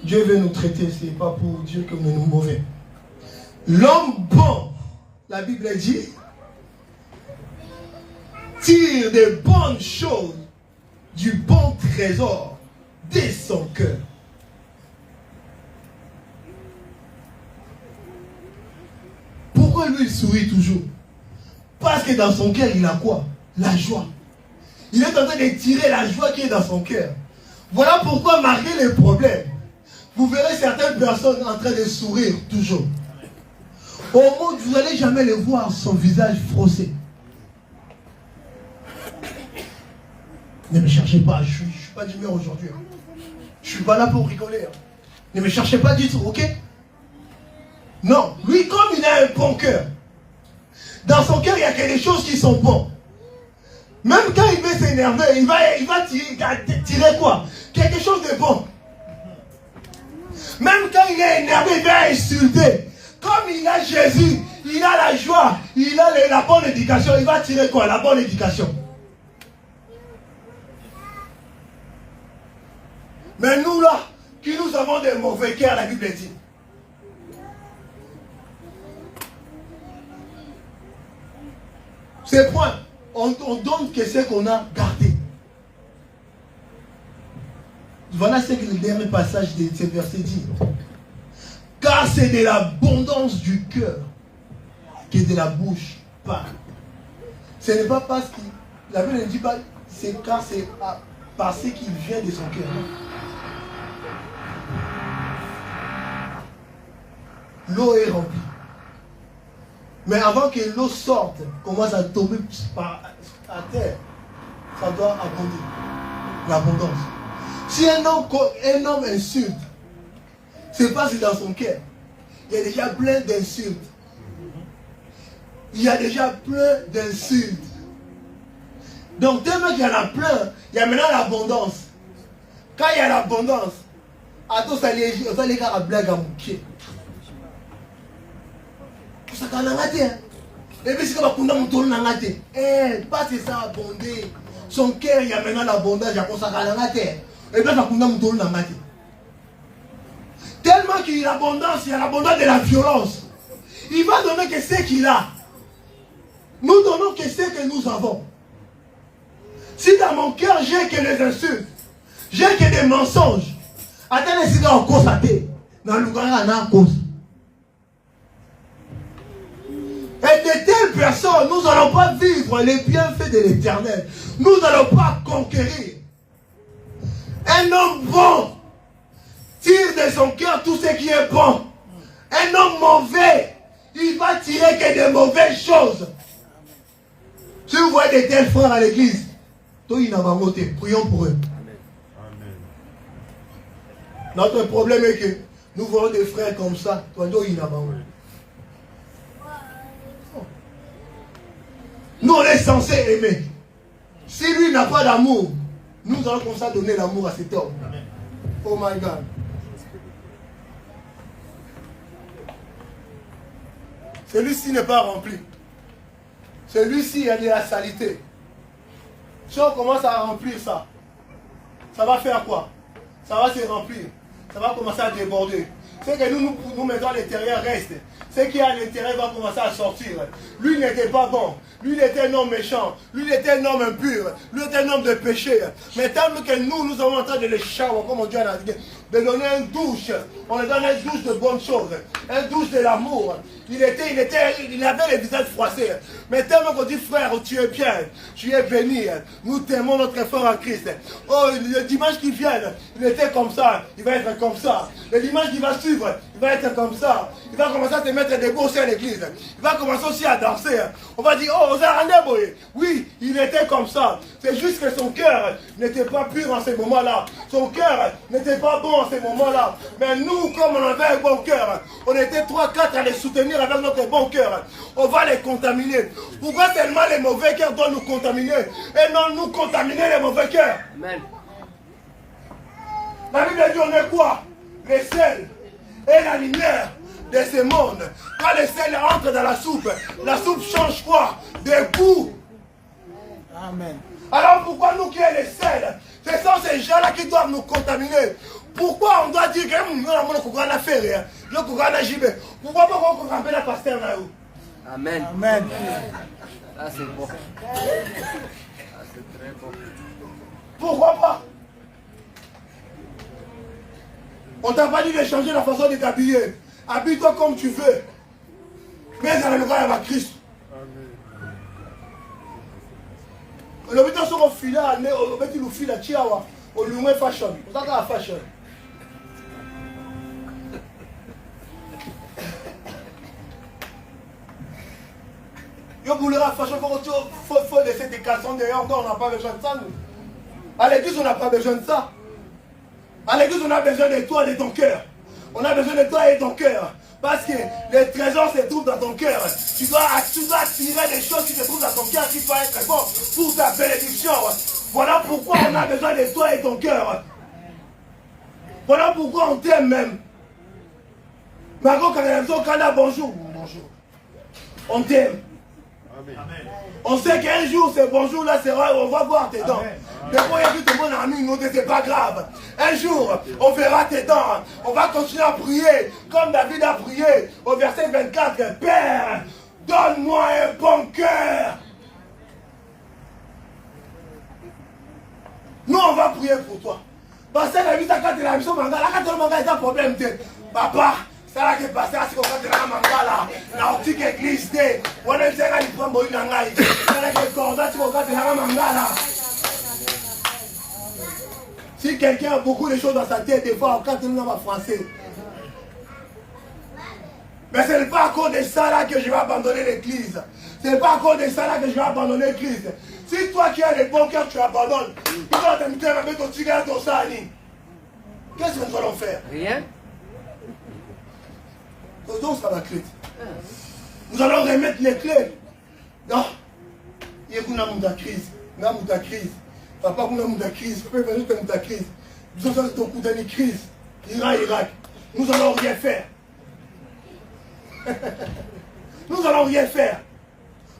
Dieu veut nous traiter, c'est pas pour dire que nous sommes mauvais. L'homme bon, la Bible dit, tire de bonnes choses du bon trésor de son cœur. Pourquoi lui il sourit toujours? Parce que dans son cœur, il a quoi? La joie. Il est en train de tirer la joie qui est dans son cœur. Voilà pourquoi, malgré les problèmes, vous verrez certaines personnes en train de sourire toujours. Au monde, vous n'allez jamais les voir son visage froissé. Ne me cherchez pas, je ne suis pas d'humeur aujourd'hui. Je ne suis pas là pour rigoler. Ne me cherchez pas du tout, ok? Non, lui, comme il a un bon cœur, dans son cœur, il y a quelque chose qui sont bons. Même quand il veut s'énerver, il va tirer quoi? Quelque chose de bon. Même quand il est énervé, il va insulter. Comme il a Jésus, il a la joie, il a la bonne éducation, il va tirer quoi? La bonne éducation. Mais nous là, qui nous avons des mauvais cœurs, la Bible dit. C'est point. On donne que ce qu'on a gardé. Voilà ce que le dernier passage de ce verset dit. Car c'est de l'abondance du cœur que de la bouche parle. Ce n'est pas parce que la Bible ne dit pas, c'est car c'est parce qu'il vient de son cœur. L'eau est remplie. Mais avant que l'eau sorte, commence à tomber à terre, ça doit abonder. L'abondance. Si un homme insulte, c'est parce que dans son cœur, il y a déjà plein d'insultes. Il y a déjà plein d'insultes. Donc, tellement qu'il y en a plein, il y a maintenant l'abondance. Quand il y a l'abondance, à tous les gars à blague à mon pied. Et puis, c'est pas c'est ça, abondé. Son cœur, il y a maintenant l'abondance, il y a comme ça, et bien, ça tellement qu'il y a l'abondance, il y a l'abondance de la violence. Il va donner que ce qu'il a. Nous donnons que ce que nous avons. Si dans mon cœur, j'ai que les insultes, j'ai que des mensonges, attendez, si on constate, dans le lugar, on a en cause. Et de telles personnes, nous n'allons pas vivre les bienfaits de l'Éternel. Nous n'allons pas conquérir. Un homme bon tire de son cœur tout ce qui est bon. Un homme mauvais, il va tirer que des mauvaises choses. Si vous voyez des tels frères à l'église, prions pour eux. Amen. Notre problème est que nous voyons des frères comme ça. Nous, on est censé aimer. Si lui n'a pas d'amour, nous allons comme ça donner l'amour à cet homme. Amen. Oh my God. Celui-ci n'est pas rempli. Celui-ci, il y a de la saleté. Si on commence à remplir ça, ça va faire quoi? Ça va se remplir. Ça va commencer à déborder. C'est que nous mettons à l'intérieur reste. Ce qui est à l'intérieur va commencer à sortir. Lui n'était pas bon. Lui il était un homme méchant. Lui il était un homme impur. Lui il était un homme de péché. Mais tant que nous sommes en train de le shower, comme on dit en anglais, de donner une douche. On lui donne une douche de bonnes choses. Une douche de l'amour. Il avait le visage froissé. Mais tellement qu'on dit frère, tu es bien. Tu es béni. Nous t'aimons notre frère en Christ. Oh, le dimanche qui vient, il était comme ça. Il va être comme ça. Le dimanche qui va suivre, il va être comme ça. Il va commencer à te mettre des beaux à l'église. Il va commencer aussi à danser. On va dire, oh, oui, il était comme ça. C'est juste que son cœur n'était pas pur en ces moments-là. Son cœur n'était pas bon en ces moments-là. Mais nous, comme on avait un bon cœur, on était 3-4 à les soutenir avec notre bon cœur. On va les contaminer. Pourquoi tellement les mauvais cœurs doivent nous contaminer et non nous contaminer les mauvais cœurs? Amen. La Bible dit, on est quoi? Les sels et la lumière de ce monde. Quand les sels entrent dans la soupe change quoi? De goût. Amen. Alors pourquoi nous qui sommes les sels? Ce sont ces gens-là qui doivent nous contaminer. Pourquoi on doit dire que nous avons a fait le courant a gibé? Pourquoi pas qu'on ramène la pasteur là? Amen. Amen. Là c'est bon. Là c'est très bon. Pourquoi pas? On t'a pas dit de changer la façon de t'habiller. Habille-toi comme tu veux. Mais dans le regard à Christ. Le but de son filet, on va dire le filet, chiawa, on lui met fashion. On s'entend à fashion. Yo voulez la fashion, faut laisser tes caleçons derrière, encore on n'a pas besoin de ça nous. À l'église on n'a pas besoin de ça. À l'église on a besoin de toi et de ton cœur. On a besoin de toi et de ton cœur. Parce que les trésors se trouvent dans ton cœur. Tu dois attirer des choses qui se trouvent dans ton cœur qui doivent être bon pour ta bénédiction. Voilà pourquoi on a besoin de toi et de ton cœur. Voilà pourquoi on t'aime même. Margot Kanda, bonjour. Bonjour. On t'aime. Amen. On sait qu'un jour, ce bonjour là sera, on va voir tes dents. Des fois, il y a plus de mon ami, nous, c'est pas grave. Un jour, on verra tes dents. On va continuer à prier, comme David a prié au verset 24. Père, donne-moi un bon cœur. Nous, on va prier pour toi. Parce que la vie, ça quand la mission manga, là, quand le manga est un problème, papa. Ça là qui est passé à ce qu'on fait dans la mangala, la petite église, on a dit qu'il prend beaucoup d'angaï. Ça là qui est cordon, ce qu'on fait dans la mangala. Si quelqu'un a beaucoup de choses dans sa tête, des fois, quand il est en français. Mais ce n'est pas à cause de ça là que je vais abandonner l'église. Ce n'est pas à cause de ça là que je vais abandonner l'église. Si toi qui as le bon cœur, tu abandonnes, tu vas te mettre avec ton tigre et ton sali. Qu'est-ce que nous allons faire? Rien. Donc ça va clé. Nous allons remettre les clés. Non. Il y a une crise. Une crise. Papa, une crise. Papa, une crise. Nous allons ton coup d'année crise. Irak. Nous allons rien faire. nous n'allons rien faire.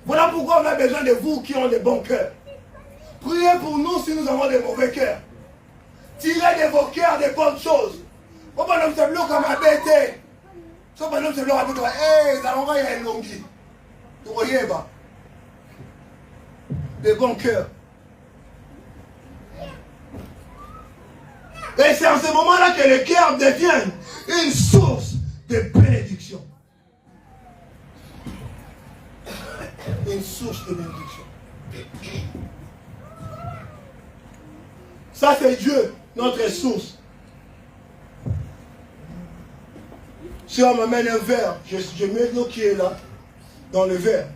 Voilà pourquoi on a besoin de vous qui ont des bons cœurs. Priez pour nous si nous avons des mauvais cœurs. Tirez de vos cœurs des bonnes choses. Vous pouvez nous faire comme un bête. Vous pouvez nous faire comme un bête. Hey, ça va y aller longi. Vous voyez, bah. Des bons cœurs. Et c'est en ce moment-là que le cœur devient une source de bénédiction. Une source de bénédiction. Ça, c'est Dieu, notre source. Si on m'amène un verre, je mets l'eau qui est là, dans le verre.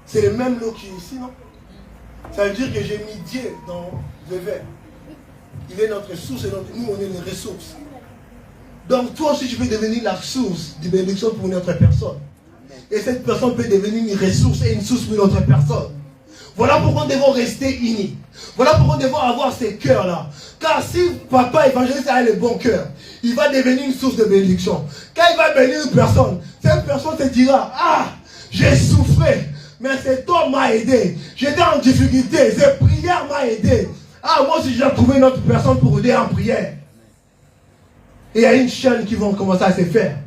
C'est le même l'eau qui est ici, non? Ça veut dire que j'ai mis Dieu dans le verre. Il est notre source et nous, on est les ressources. Donc, toi aussi, tu peux devenir la source de bénédiction pour une autre personne. Et cette personne peut devenir une ressource et une source pour une autre personne. Voilà pourquoi nous devons rester unis. Voilà pourquoi nous devons avoir ces cœurs-là. Car si papa évangéliste a le bon cœur, il va devenir une source de bénédiction. Quand il va bénir une personne, cette personne te dira, ah, j'ai souffert, mais cet homme m'a aidé. J'étais en difficulté, cette prière m'a aidé. Ah, moi aussi j'ai trouvé une autre personne pour aider en prière. Et il y a une chaîne qui va commencer à se faire.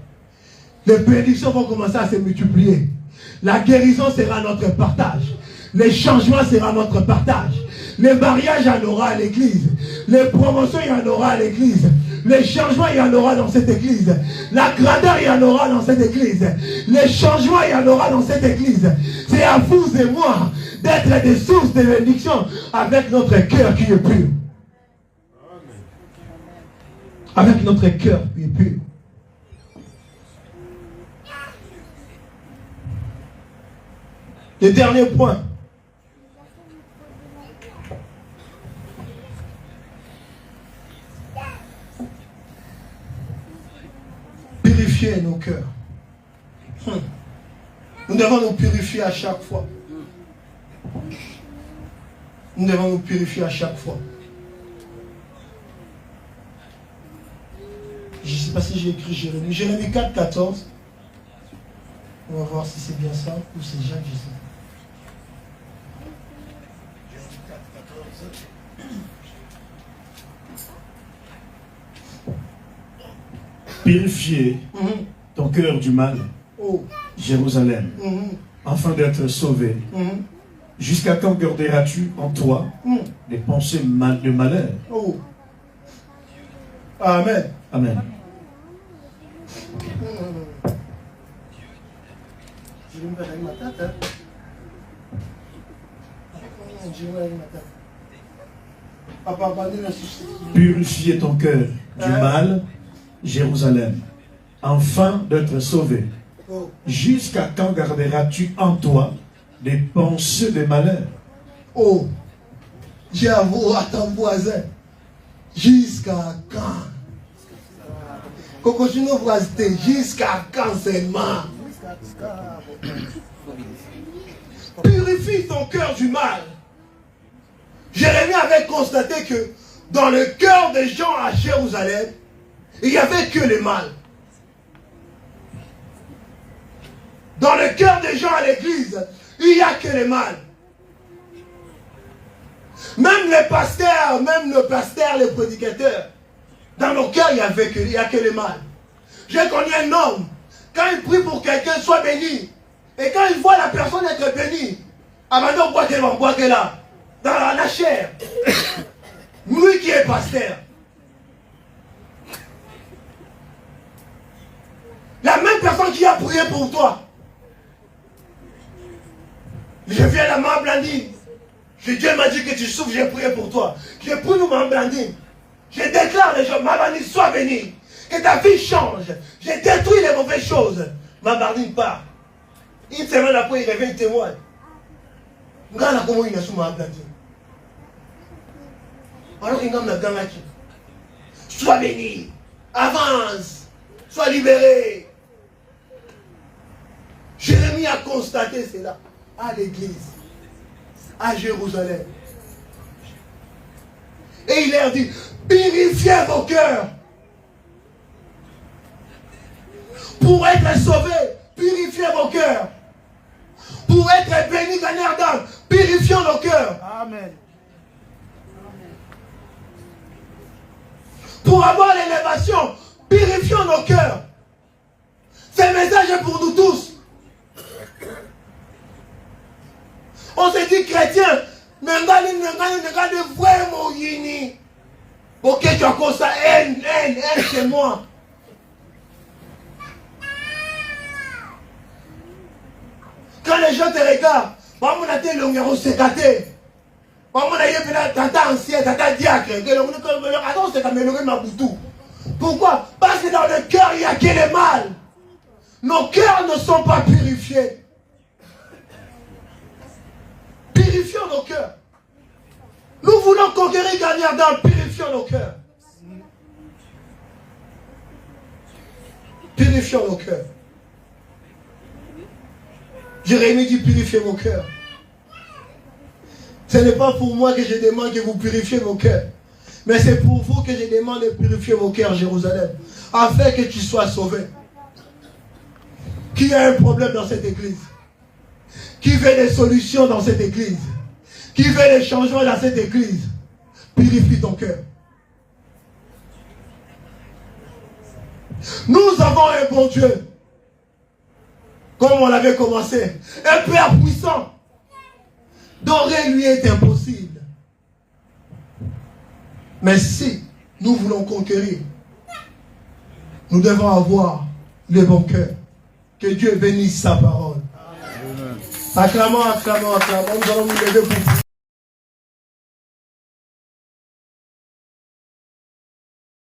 Les bénédictions vont commencer à se multiplier. La guérison sera notre partage. Les changements seront notre partage. Les mariages, il y en aura à l'église. Les promotions, il y en aura à l'église. Les changements, il y en aura dans cette église. La grandeur, il y en aura dans cette église. Les changements, il y en aura dans cette église. C'est à vous et moi d'être des sources de bénédiction avec notre cœur qui est pur. Avec notre cœur qui est pur. Le dernier point. Purifier nos cœurs. Nous devons nous purifier à chaque fois. Nous devons nous purifier à chaque fois. Je ne sais pas si j'ai écrit Jérémie. Jérémie 4, 14. On va voir si c'est bien ça ou c'est Jacques, je sais. Purifier ton cœur du mal, Jérusalem, afin d'être sauvé. Jusqu'à quand garderas-tu en toi des pensées de malheur? Amen. Amen. Purifier ton cœur du mal, Jérusalem, afin d'être sauvé. Jusqu'à quand garderas-tu en toi des pensées de malheur? Oh, j'avoue à ton voisin. Jusqu'à quand? Continue voisin, jusqu'à quand seulement? Purifie ton cœur du mal. Jérémie avait constaté que dans le cœur des gens à Jérusalem, il n'y avait que le mal. Dans le cœur des gens à l'église, il n'y a que le mal. Même les pasteurs, les prédicateurs, dans nos cœurs, il n'y a que le mal. J'ai connu un homme, quand il prie pour quelqu'un, soit béni. Et quand il voit la personne être bénie, abandonne bois qu'elle a, dans la chair. Lui qui est pasteur. La même personne qui a prié pour toi. Je viens à maman Blandine. Dieu m'a dit que tu souffres, j'ai prié pour toi. Je prie pour maman Blandine. Je déclare les gens, maman Blandine, sois bénie. Que ta vie change. Je détruis les mauvaises choses. Maman Blandine part. Une semaine après, il revient, il témoigne. Regarde comment il a sous maman Blandine. Alors qu'il n'a pas gagné. Sois béni. Avance. Sois libéré. Jérémie a constaté cela à l'église, à Jérusalem. Et il leur dit, purifiez vos cœurs. Pour être sauvé, purifiez vos cœurs. Pour être bénis, gagnants d'âme, purifions nos cœurs. Amen. Pour avoir l'élévation, purifions nos cœurs. Ce message est pour nous tous. On se dit chrétien, mais on vraiment yini. Ok, tu as comme ça, haine chez moi. Quand les gens te regardent, on a été longuement sécaté. On a eu tata ancien, tata diacre. Attends, c'est comme le Maboutou. Pourquoi? Parce que dans le cœur, il n'y a que le mal. Nos cœurs ne sont pas purifiés. Purifions nos cœurs. Nous voulons conquérir gagnant dans purifions nos cœurs. Purifions nos cœurs. Jérémie dit purifiez vos cœurs. Ce n'est pas pour moi que je demande que vous purifiez vos cœurs. Mais c'est pour vous que je demande de purifier vos cœurs, Jérusalem. Afin que tu sois sauvé. Qui a un problème dans cette église? Qui veut des solutions dans cette église? Qui veut des changements dans cette église? Purifie ton cœur. Nous avons un bon Dieu. Comme on l'avait commencé. Un Père puissant. Dont rien lui est impossible. Mais si nous voulons conquérir, nous devons avoir le bon cœur. Que Dieu bénisse sa parole. Acclamons, acclamons, acclamons. Nous allons nous lever pour